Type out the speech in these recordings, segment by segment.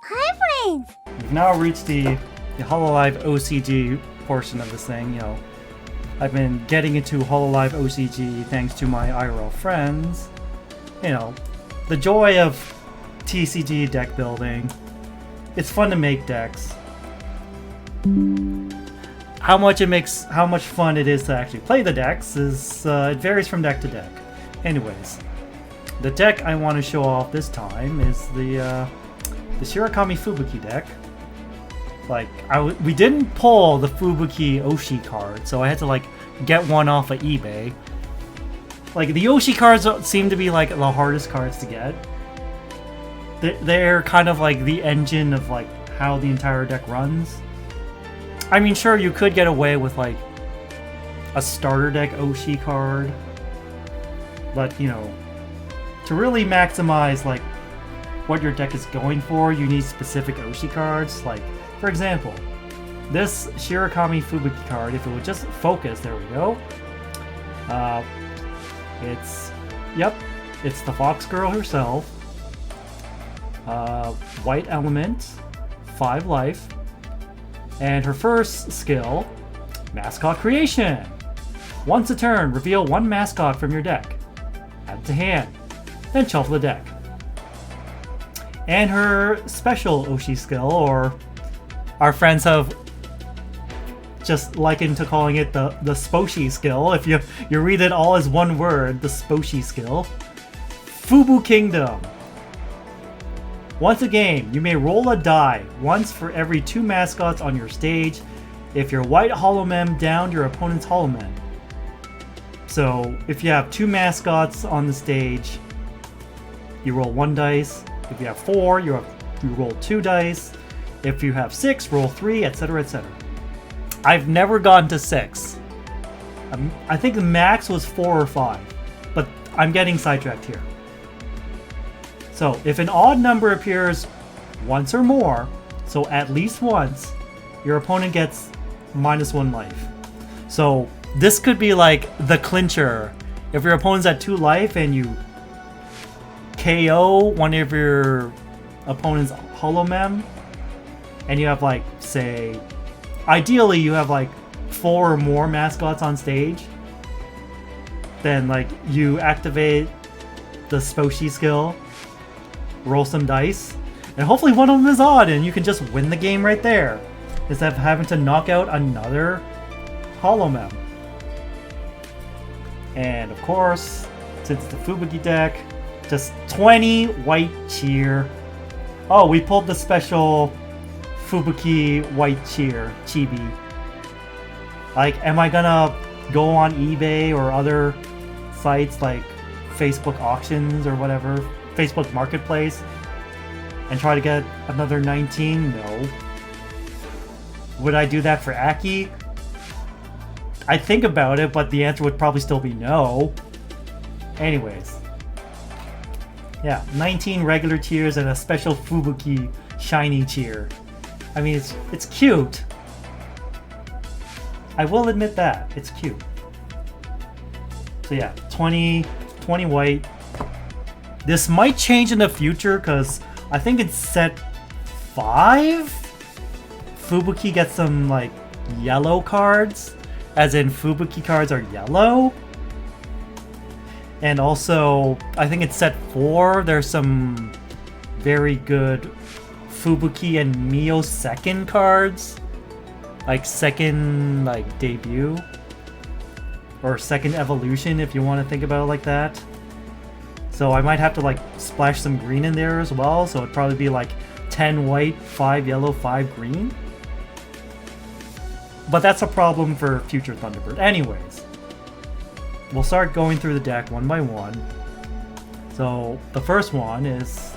Hi, friends! We've now reached the Hololive OCG portion of this thing, I've been getting into Hololive OCG thanks to my IRL friends. The joy of TCG deck building. It's fun to make decks. How much fun it is to actually play the decks is it varies from deck to deck. Anyways, the deck I want to show off this time is the Shirakami Fubuki deck. We didn't pull the Fubuki Oshi card, so I had to get one off of eBay. The Oshi cards seem to be the hardest cards to get. They're kind of the engine of how the entire deck runs. I mean, sure, you could get away with a starter deck Oshi card, but to really maximize what your deck is going for, you need specific Oshi cards. For example, this Shirakami Fubuki card, if it would just focus, there we go. It's the Fox Girl herself. White element, 5 life, and her first skill, Mascot Creation. Once a turn, reveal 1 mascot from your deck. Add it to hand, then shuffle the deck. And her special Oshi skill, or our friends have just likened to calling it the Sposhi skill. If you read it all as one word, the Sposhi skill. Fubu Kingdom. Once a game, you may roll a die once for every 2 mascots on your stage. If your white Holomem downed your opponent's Holomem. So if you have 2 mascots on the stage, you roll 1 dice. If you have 4, you roll 2 dice. If you have 6, roll 3, etc., etc. I've never gotten to 6. I think the max was 4 or 5, but I'm getting sidetracked here. So if an odd number appears once or more, so at least once, your opponent gets -1 life. So this could be the clincher. If your opponent's at 2 life and you KO one of your opponent's Holomem, and you have say, ideally you have 4 or more mascots on stage, then you activate the Sposhi skill, roll some dice, and hopefully one of them is odd and you can just win the game right there, instead of having to knock out another Holomem. And of course, since it's the Fubuki deck, just 20 white cheer. Oh, we pulled the special Fubuki white cheer chibi. Am I gonna go on eBay or other sites like Facebook auctions or whatever, Facebook Marketplace, and try to get another 19? No. Would I do that for Aki? I'd think about it, but the answer would probably still be no. Anyways. Yeah, 19 regular cheers and a special Fubuki shiny cheer. I mean, it's cute. I will admit that. It's cute. So yeah, 20 white. This might change in the future because I think it's set 5. Fubuki gets some yellow cards, as in Fubuki cards are yellow. And also, I think it's set 4. There's some very good Fubuki and Mio second cards, second debut or second evolution, if you want to think about it like that. So I might have to splash some green in there as well, so it'd probably be 10 white, 5 yellow, 5 green. But that's a problem for future Thunderbird. Anyways, we'll start going through the deck one by one. So the first one is,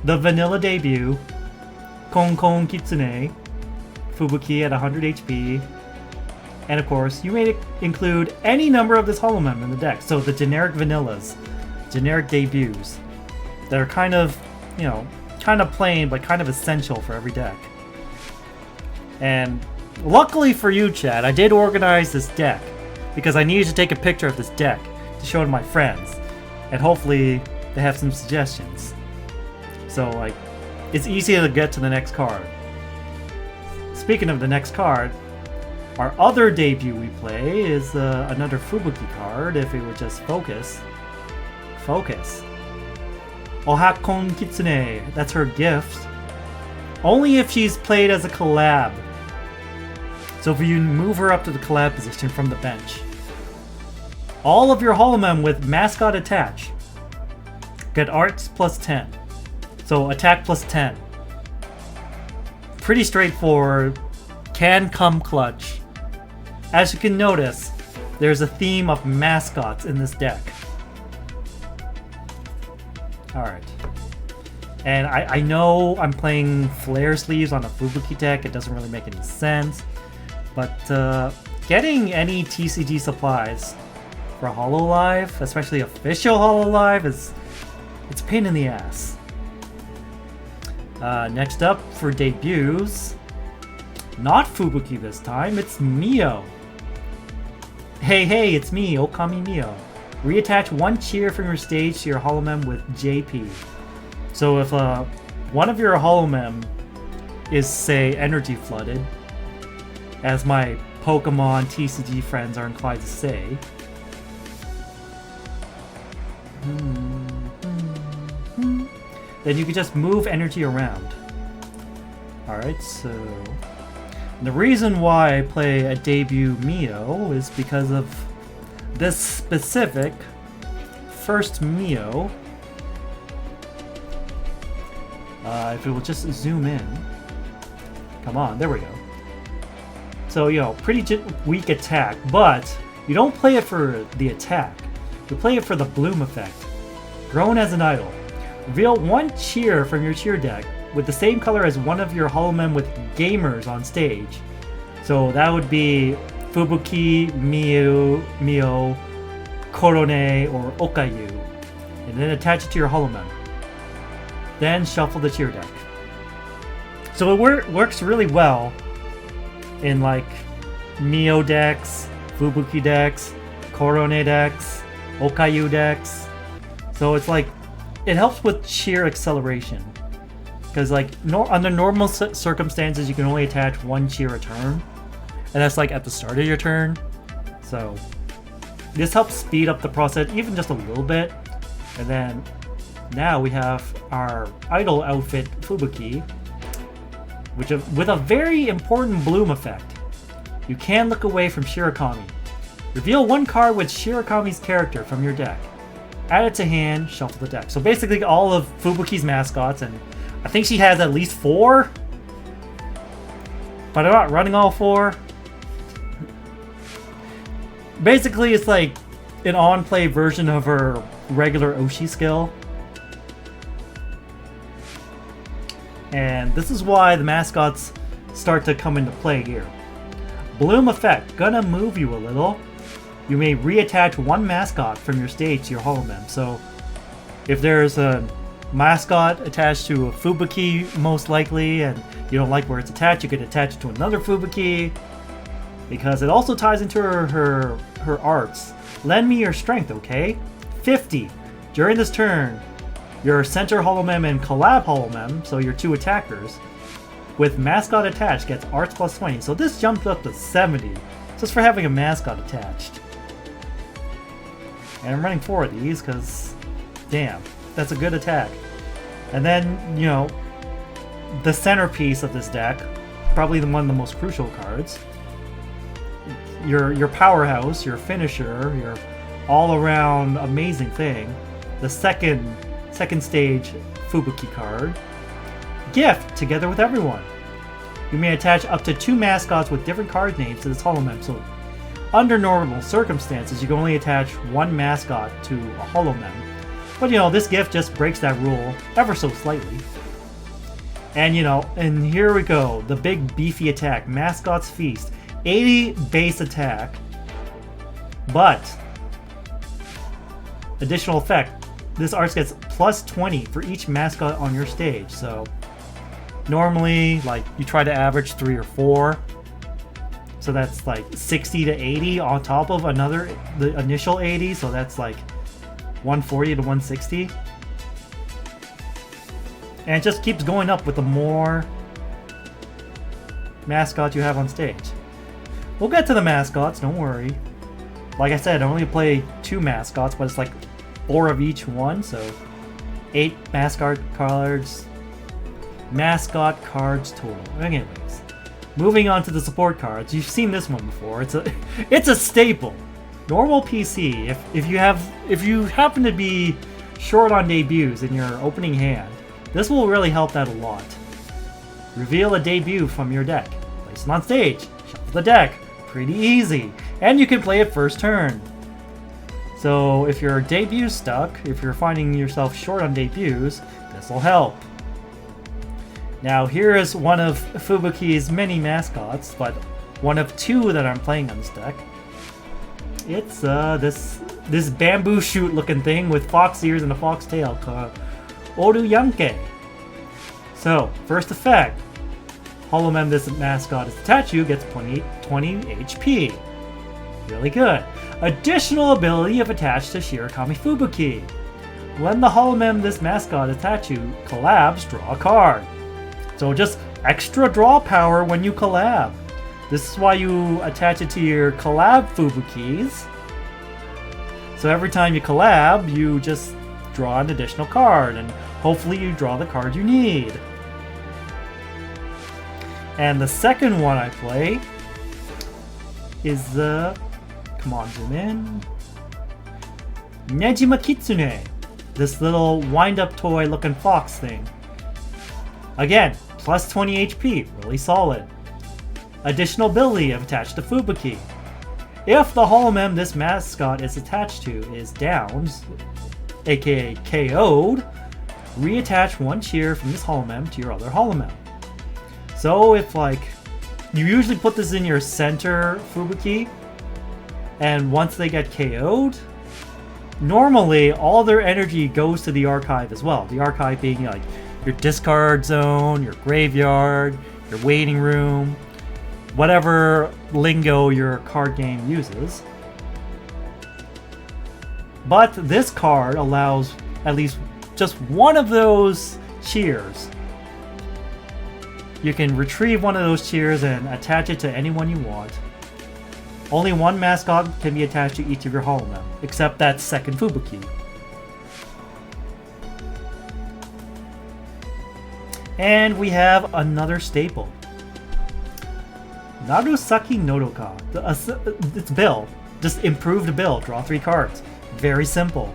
the vanilla debut, Kon Kon Kitsune, Fubuki at 100 HP. And of course, you may include any number of this Holomem in the deck. So the generic vanillas, generic debuts, that are kind of plain, but kind of essential for every deck. And luckily for you, Chad, I did organize this deck because I needed to take a picture of this deck to show to my friends. And hopefully they have some suggestions. So it's easy to get to the next card. Speaking of the next card, our other debut we play is another Fubuki card, if it would just focus. Focus. Ohakon Kitsune, that's her gift. Only if she's played as a collab. So if you move her up to the collab position from the bench. All of your Holomem with mascot attached get arts plus 10. So attack plus 10. Pretty straightforward. Can come clutch. As you can notice, there's a theme of mascots in this deck. Alright. And I know I'm playing flare sleeves on a Fubuki deck. It doesn't really make any sense. But getting any TCG supplies for Hololive, especially official Hololive, it's a pain in the ass. Next up for debuts, not Fubuki this time, it's Mio. Hey, it's me, Okami Mio. Reattach one cheer from your stage to your Holomem with JP. So if one of your Holomem is, say, energy flooded, as my Pokemon TCG friends are inclined to say, then you can just move energy around. Alright, so the reason why I play a debut Mio is because of this specific first Mio. If it will just zoom in. Come on, there we go. So, you know, pretty weak attack, but you don't play it for the attack. You play it for the bloom effect. Grown as an idol. Reveal one cheer from your cheer deck with the same color as one of your Holomem with gamers on stage. So that would be Fubuki, Mio, Korone, or Okayu. And then attach it to your Holomem. Then shuffle the cheer deck. So it works really well in like Mio decks, Fubuki decks, Korone decks, Okayu decks. So it's like, it helps with cheer acceleration. Because like under normal circumstances, you can only attach one cheer a turn. And that's like at the start of your turn. So this helps speed up the process even just a little bit. And then now we have our idol outfit Fubuki, which with a very important bloom effect. You can look away from Shirakami. Reveal one card with Shirakami's character from your deck. Add it to hand, shuffle the deck. So basically all of Fubuki's mascots, and I think she has at least 4. But I'm not running all 4. Basically it's like an on-play version of her regular Oshi skill. And this is why the mascots start to come into play here. Bloom effect, gonna move you a little. You may reattach one mascot from your stage to your Holomem. So if there's a mascot attached to a Fubuki, most likely, and you don't like where it's attached, you could attach it to another Fubuki, because it also ties into her arts. Lend me your strength, okay? 50. During this turn, your center Holomem and collab Holomem, so your 2 attackers, with mascot attached gets arts plus 20. So this jumps up to 70, just for having a mascot attached. And I'm running 4 of these because, damn, that's a good attack. And then, you know, the centerpiece of this deck, probably one of the most crucial cards, your powerhouse, your finisher, your all-around amazing thing, the second stage Fubuki card, Gift, together with everyone. You may attach up to 2 mascots with different card names to this Holomem. So under normal circumstances, you can only attach 1 mascot to a Holomem. But you know, this gift just breaks that rule ever so slightly. And you know, and here we go, the big beefy attack, Mascot's Feast. 80 base attack, but additional effect, this art gets plus 20 for each mascot on your stage. So normally, like, you try to average 3 or 4. So that's like 60 to 80 on top of the initial 80. So that's like 140 to 160. And it just keeps going up with the more mascots you have on stage. We'll get to the mascots, don't worry. Like I said, I only play 2 mascots, but it's like 4 of each one, so 8 mascot cards. Mascot cards total. Anyways, moving on to the support cards. You've seen this one before. It's a staple. Normal PC. If you happen to be short on debuts in your opening hand, this will really help that a lot. Reveal a debut from your deck. Place it on stage. Shuffle the deck. Pretty easy. And you can play it first turn. So if your debut stuck, if you're finding yourself short on debuts, this will help. Now here is one of Fubuki's many mascots, but one of 2 that I'm playing on this deck. It's this bamboo shoot looking thing with fox ears and a fox tail called Oruyanke. So, first effect. Holomem this mascot is attached to gets 20 HP. Really good. Additional ability if attached to Shirakami Fubuki. When the Holomem this mascot is attached to collabs, draw a card. So just extra draw power when you collab. This is why you attach it to your collab Fubukis. So every time you collab, you just draw an additional card, and hopefully you draw the card you need. And the second one I play is the... come on, zoom in. Nejima Kitsune. This little wind-up toy looking fox thing. Again, plus 20 HP, really solid. Additional ability if attached to Fubuki. If the Holomem this mascot is attached to is downed, aka KO'd, reattach 1 cheer from this Holomem to your other Holomem. So if like, you usually put this in your center Fubuki, and once they get KO'd, normally all their energy goes to the archive as well. The archive being like your discard zone, your graveyard, your waiting room, whatever lingo your card game uses. But this card allows at least just one of those cheers. You can retrieve one of those cheers and attach it to anyone you want. Only 1 mascot can be attached to each of your Holomem, except that second Fubuki. And we have another staple. Narusaki Nodoka. It's Bill. Just improve the Bill. Draw 3 cards. Very simple.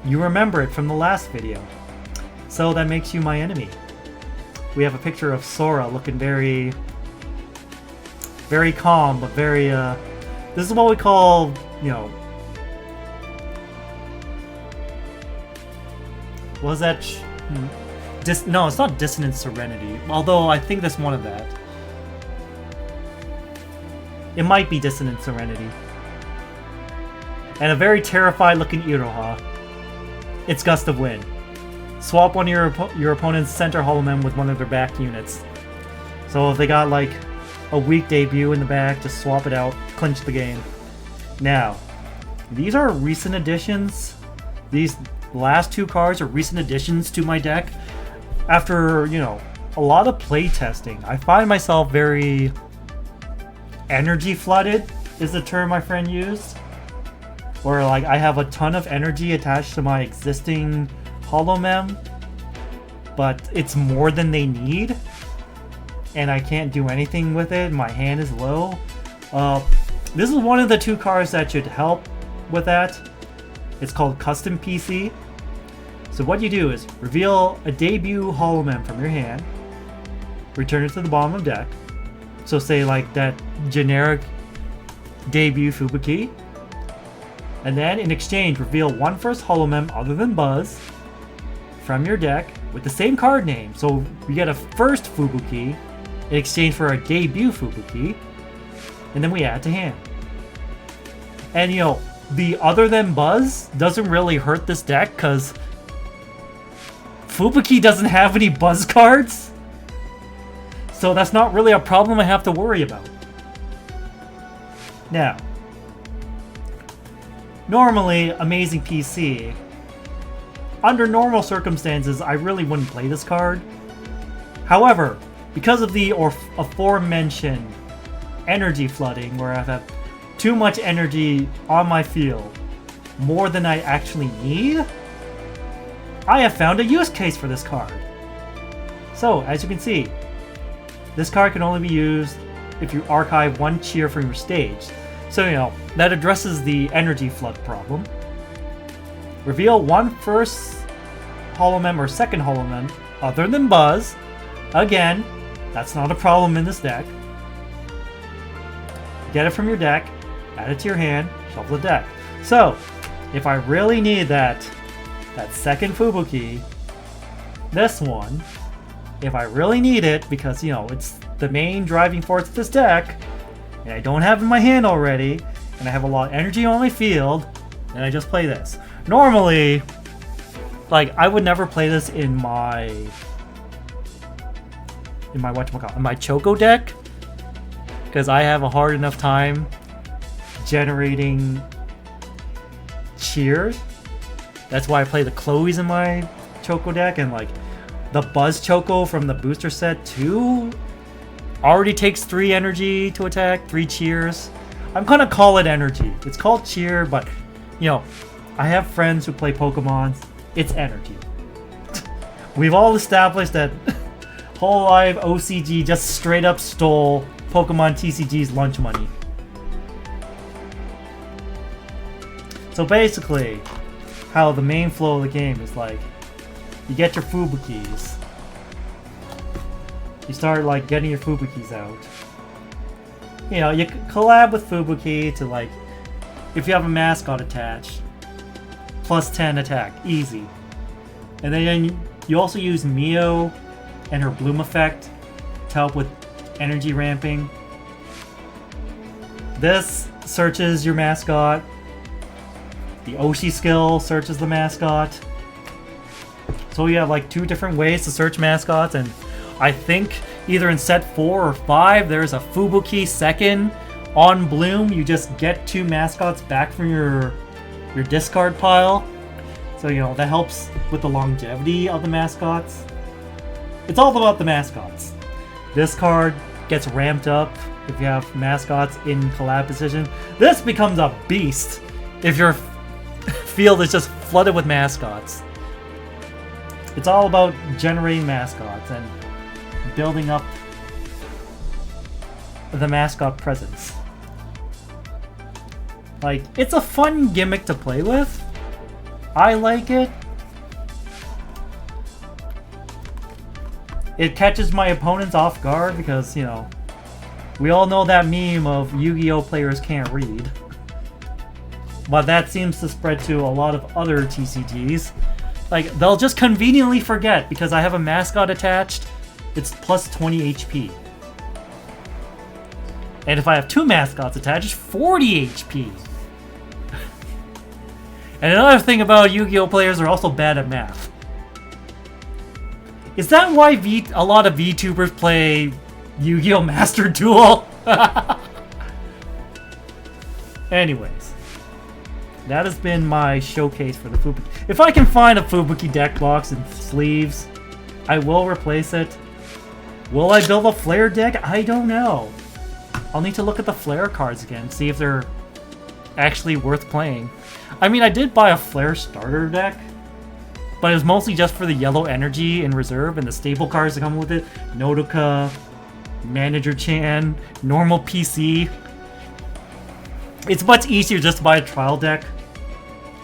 You remember it from the last video. So that makes you my enemy. We have a picture of Sora looking very calm, but very, this is what we call, you know, what was that? No, it's not Dissonant Serenity, although I think there's one of that. It might be Dissonant Serenity. And a very terrified looking Iroha. It's Gust of Wind. Swap one of your opponent's center Holomem with one of their back units. So if they got like a weak debut in the back, just swap it out, clinch the game. Now, these are recent additions. These last 2 cards are recent additions to my deck. After, you know, a lot of play testing, I find myself very energy flooded, is the term my friend used. Where like I have a ton of energy attached to my existing Holomem, but it's more than they need, and I can't do anything with it. My hand is low. This is one of the 2 cards that should help with that. It's called Custom PC. So what you do is reveal a debut Holomem from your hand, return it to the bottom of the deck. So say like that generic debut Fubuki, and then in exchange reveal 1 first Holomem other than Buzz from your deck with the same card name. So you get a first Fubuki in exchange for a debut Fubuki, and then we add to hand. And you know, the other than Buzz doesn't really hurt this deck because Fubuki doesn't have any Buzz cards. So that's not really a problem I have to worry about. Now, normally Amazing PC under normal circumstances, I really wouldn't play this card. However, because of the aforementioned energy flooding, where I have too much energy on my field, more than I actually need, I have found a use case for this card. So, as you can see, this card can only be used if you archive one cheer from your stage. So, that addresses the energy flood problem. Reveal one first Holomem or second Holomem other than Buzz. Again, that's not a problem in this deck. Get it from your deck, add it to your hand, shuffle the deck. So, if I really need that second Fubuki, this one, if I really need it, because, it's the main driving force of this deck, and I don't have it in my hand already, and I have a lot of energy on my field, and I just play this. Normally, like, I would never play this in my Choco deck, because I have a hard enough time generating cheers. That's why I play the Chloes in my Choco deck, and like the Buzz Choco from the booster set too already takes 3 energy to attack, 3 cheers. I'm gonna call it energy. It's called cheer, but I have friends who play Pokemon. It's energy. We've all established that Hololive OCG just straight up stole Pokemon TCG's lunch money. So basically, how the main flow of the game is like, you get your Fubukis. You start like getting your Fubukis out. You collab with Fubuki to like, if you have a mascot attached, plus 10 attack, easy. And then you also use Mio and her Bloom effect to help with energy ramping. This searches your mascot. The Oshi skill searches the mascot. So you have like 2 different ways to search mascots, and I think either in set 4 or 5 there's a Fubuki second on Bloom. You just get 2 mascots back from your discard pile. So that helps with the longevity of the mascots. It's all about the mascots. This card gets ramped up if you have mascots in collab position. This becomes a beast if your field is just flooded with mascots. It's all about generating mascots and building up the mascot presence. Like, it's a fun gimmick to play with. I like it. It catches my opponents off guard because, we all know that meme of Yu-Gi-Oh! Players can't read. But that seems to spread to a lot of other TCGs. Like, they'll just conveniently forget because I have a mascot attached, it's plus 20 HP. And if I have 2 mascots attached, it's 40 HP. And another thing about Yu-Gi-Oh! Players are also bad at math. Is that why a lot of VTubers play Yu-Gi-Oh! Master Duel? Anyways, that has been my showcase for the Fubuki. If I can find a Fubuki deck box and sleeves, I will replace it. Will I build a Flare deck? I don't know. I'll need to look at the Flare cards again, see if they're actually worth playing. I mean, I did buy a Flare starter deck, but it was mostly just for the yellow energy in reserve and the staple cards that come with it. Nodoka, Manager Chan, normal PC. It's much easier just to buy a trial deck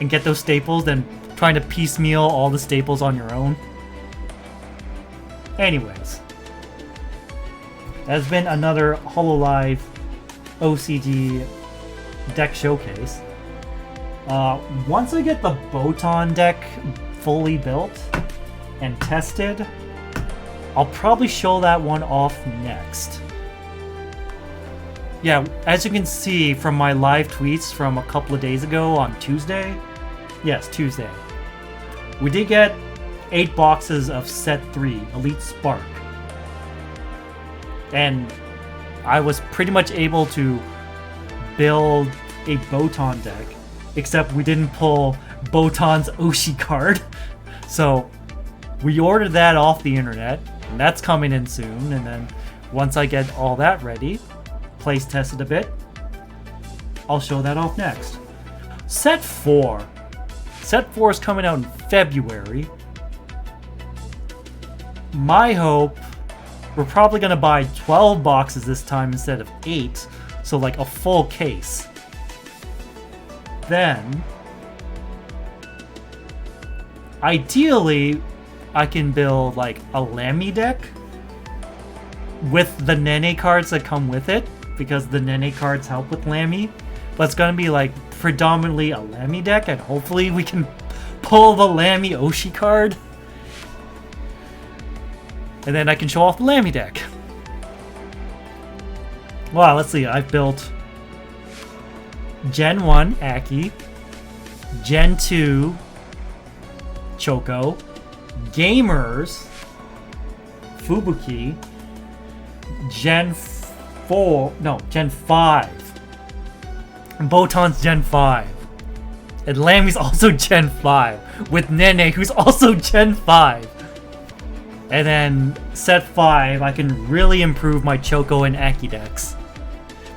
and get those staples than trying to piecemeal all the staples on your own. Anyways, that's been another Hololive OCG deck showcase. Once I get the Botan deck fully built and tested, I'll probably show that one off next. Yeah, as you can see from my live tweets from a couple of days ago on Tuesday, yes, Tuesday, we did get 8 boxes of set 3, Elite Spark. And I was pretty much able to build a Botan deck, except we didn't pull Botan's Oshi card. So we ordered that off the internet, and that's coming in soon. And then once I get all that ready, place tested a bit, I'll show that off next. Set 4. Set 4 is coming out in February. My hope, we're probably going to buy 12 boxes this time instead of 8. So like a full case. Then, ideally, I can build like a Lamy deck with the Nene cards that come with it, because the Nene cards help with Lamy. But it's gonna be like predominantly a Lamy deck, and hopefully we can pull the Lamy Oshi card. And then I can show off the Lamy deck. Wow, let's see, I've built Gen 1 Aki, Gen 2 Choco, Gamers Fubuki, Gen 5, and Botan's Gen 5. And Lamy's also Gen 5, with Nene, who's also Gen 5. And then set 5, I can really improve my Choco and Aki decks,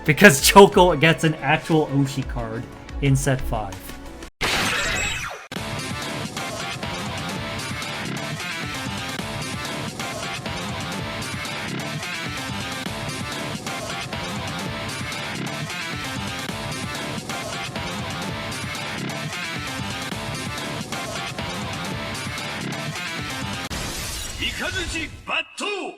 because Choco gets an actual Oshi card in set 5. 雷バット